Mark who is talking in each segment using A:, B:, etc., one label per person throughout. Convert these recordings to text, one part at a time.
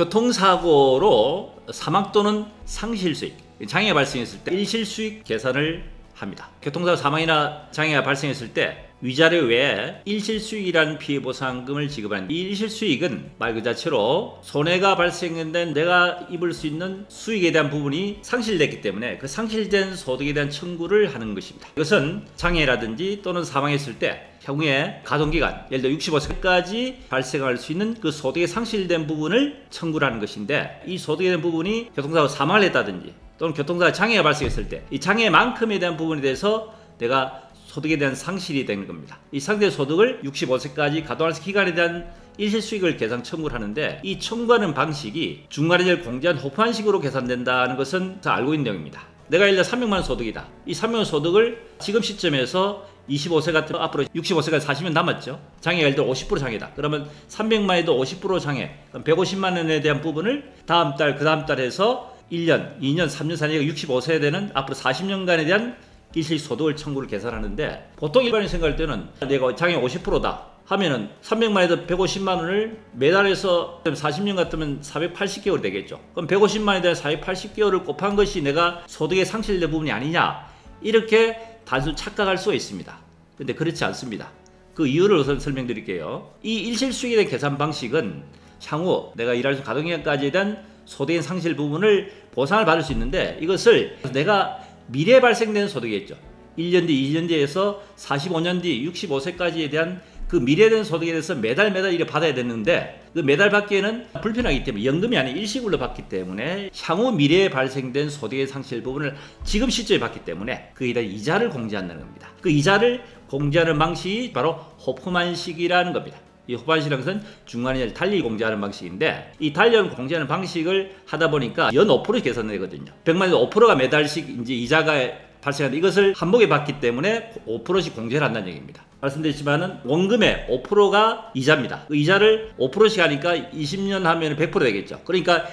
A: 교통사고로 사망 또는 상실수익, 장애가 발생했을 때 일실수익 계산을 합니다. 교통사고 사망이나 장애가 발생했을 때 위자료 외에 일실수익이라는 피해보상금을 지급하는 이 일실수익은 말 그 자체로 손해가 발생된 내가 입을 수 있는 수익에 대한 부분이 상실됐기 때문에 그 상실된 소득에 대한 청구를 하는 것입니다. 이것은 장애라든지 또는 사망했을 때 향후에 가동기간, 예를 들어 65세까지 발생할 수 있는 그 소득의 상실된 부분을 청구를 하는 것인데, 이 소득에 대한 부분이 교통사고 사망을 했다든지 또는 교통사고 장애가 발생했을 때 이 장애만큼에 대한 부분에 대해서 내가 소득에 대한 상실이 되는 겁니다. 이 상대 소득을 65세까지 가동할 기간에 대한 일실수익을 계산 청구를 하는데, 이 청구하는 방식이 중간에 공제한 호판식으로 계산된다는 것은 다 알고 있는 내용입니다. 내가 예를 들어 300만 원 소득이다. 이 300만 원 소득을 지금 시점에서 25세 같은 앞으로 65세까지 40년 남았죠. 장애가 예를 들어 50% 장애다. 그러면 300만에도 50% 장애, 그럼 150만 원에 대한 부분을 다음 달, 그 다음 달에 해서 1년, 2년, 3년, 4년, 65세에 되는 앞으로 40년간에 대한 일실소득을 청구를 계산하는데, 보통 일반인 생각할 때는 내가 장애 50%다 하면은 300만에도 150만 원을 매달해서 40년 같으면 480개월 되겠죠. 그럼 150만에 대한 480개월을 곱한 것이 내가 소득의 상실된 부분이 아니냐, 이렇게 단순 착각할 수가 있습니다. 근데 그렇지 않습니다. 그 이유를 우선 설명드릴게요. 이 일실수익에 대한 계산 방식은 향후 내가 일할 수 있는 가동기간까지에 대한 소득의 상실 부분을 보상을 받을 수 있는데, 이것을 내가 미래에 발생되는 소득이겠죠. 1년 뒤, 2년 뒤에서 45년 뒤 65세까지에 대한 그 미래된 소득에 대해서 매달 이렇게 받아야 되는데, 그 매달 받기에는 불편하기 때문에 연금이 아닌 일시불로 받기 때문에 향후 미래에 발생된 소득의 상실 부분을 지금 시점에 받기 때문에 그에 대한 이자를 공제한다는 겁니다. 그 이자를 공제하는 방식이 바로 호프만식이라는 겁니다. 이 호프만식이라는 것은 중간에 달리 공제하는 방식인데, 이 달리 공제하는 방식을 하다 보니까 연 5% 계산되거든요. 100만에도 5%가 매달씩 이제 이자가 발생하는데, 이것을 한복에 받기 때문에 5%씩 공제를 한다는 얘기입니다. 말씀드렸지만은 원금의 5%가 이자입니다. 그 이자를 5%씩 하니까 20년 하면 100% 되겠죠. 그러니까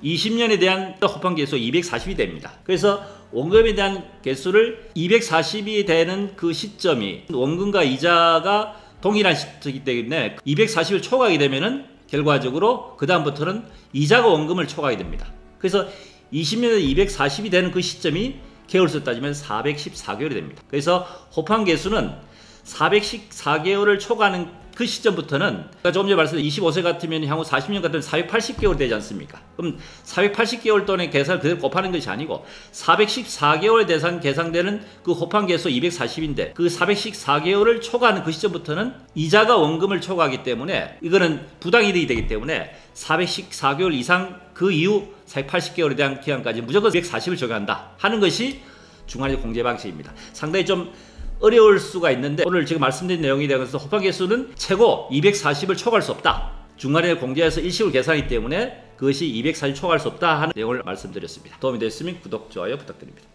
A: 20년에 대한 호판 개수 240이 됩니다. 그래서 원금에 대한 개수를 240이 되는 그 시점이 원금과 이자가 동일한 시점이기 때문에 240을 초과하게 되면은 결과적으로 그 다음부터는 이자가 원금을 초과하게 됩니다. 그래서 20년에 240이 되는 그 시점이 개월수로 따지면 414개월이 됩니다. 그래서 호판 개수는 414개월을 초과하는 그 시점부터는, 조금 전에 말씀드린 25세 같으면 향후 40년 같으면 480개월 되지 않습니까? 그럼 480개월 동안의 계산을 그대로 곱하는 것이 아니고 414개월 대상 계산되는 그 호판 개수 240인데, 그 414개월을 초과하는 그 시점부터는 이자가 원금을 초과하기 때문에 이거는 부당이득이 되기 때문에 414개월 이상 그 이후 480개월에 대한 기간까지 무조건 240을 적용한다 하는 것이 중간에 공제 방식입니다. 상당히 좀 어려울 수가 있는데, 오늘 지금 말씀드린 내용에 대해서 호판 개수는 최고 240을 초과할 수 없다. 중간에 공제해서 일시불 계산이기 때문에 그것이 240 초과할 수 없다 하는 내용을 말씀드렸습니다. 도움이 됐으면 구독, 좋아요 부탁드립니다.